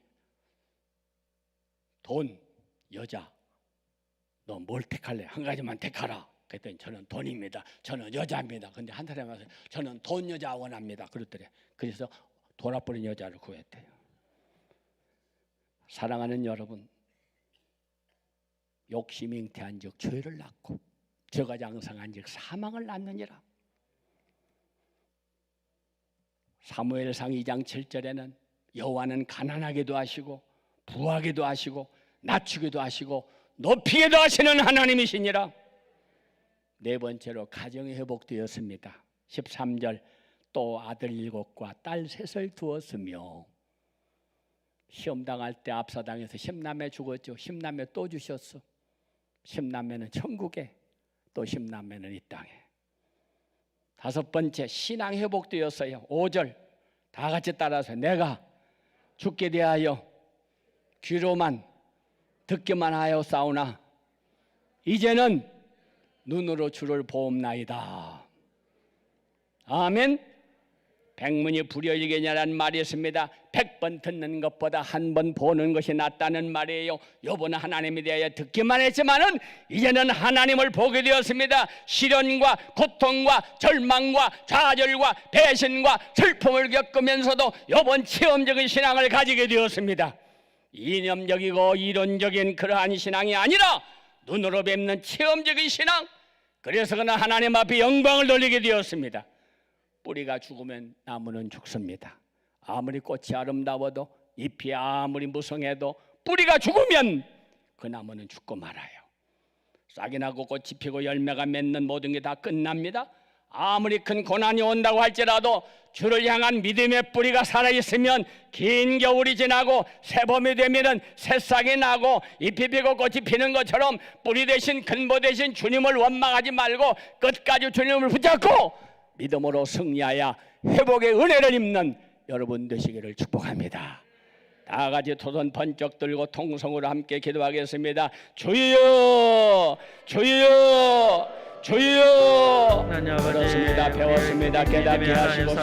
[SPEAKER 2] 돈, 여자, 너 뭘 택할래? 한 가지만 택하라. 그랬더니 저는 돈입니다. 저는 여자입니다. 근데 한 사람이 와서 저는 돈 여자 원합니다. 그랬더래. 그래서 돌아버린 여자를 구했대요. 사랑하는 여러분, 욕심이 잉태한즉 죄를 낳고 죄가 장성한즉 사망을 낳느니라. 사무엘상 2장 7절에는 여호와는 가난하게도 하시고 부하게도 하시고 낮추기도 하시고 높이게도 하시는 하나님이시니라. 네 번째로 가정이 회복되었습니다. 13절 또 아들 7과 딸 3을 두었으며 시험 당할 때 압사당해서 10남매 죽었죠. 10남매 또 주셨어. 10남매는 천국에, 또 10남매는 이 땅에. 다섯 번째, 신앙 회복되었어요. 5절 다 같이 따라서 내가 죽게 대하여 귀로만 듣기만 하여 싸우나 이제는 눈으로 주를 보옵나이다. 아멘. 백문이 불여일견이라는 말이 있습니다. 100번 듣는 것보다 한 번 보는 것이 낫다는 말이에요. 여보는 하나님에 대하여 듣기만 했지만은 이제는 하나님을 보게 되었습니다. 시련과 고통과 절망과 좌절과 배신과 슬픔을 겪으면서도 여보는 체험적인 신앙을 가지게 되었습니다. 이념적이고 이론적인 그러한 신앙이 아니라 눈으로 뵙는 체험적인 신앙. 그래서 그는 하나님 앞에 영광을 돌리게 되었습니다. 뿌리가 죽으면 나무는 죽습니다. 아무리 꽃이 아름다워도 잎이 아무리 무성해도 뿌리가 죽으면 그 나무는 죽고 말아요. 싹이 나고 꽃이 피고 열매가 맺는 모든 게 다 끝납니다. 아무리 큰 고난이 온다고 할지라도 주를 향한 믿음의 뿌리가 살아있으면 긴 겨울이 지나고 새봄이 되면은 새싹이 나고 잎이 피고 꽃이 피는 것처럼 뿌리 대신 근보 대신 주님을 원망하지 말고 끝까지 주님을 붙잡고 믿음으로 승리하여 회복의 은혜를 입는 여러분 되시기를 축복합니다. 다 같이 두 손 번쩍 들고 통성으로 함께 기도하겠습니다. 주여 주여 주여.
[SPEAKER 1] 하나님 아버지,
[SPEAKER 2] 그렇습니다. 배웠습니다. 깨닫게 하시고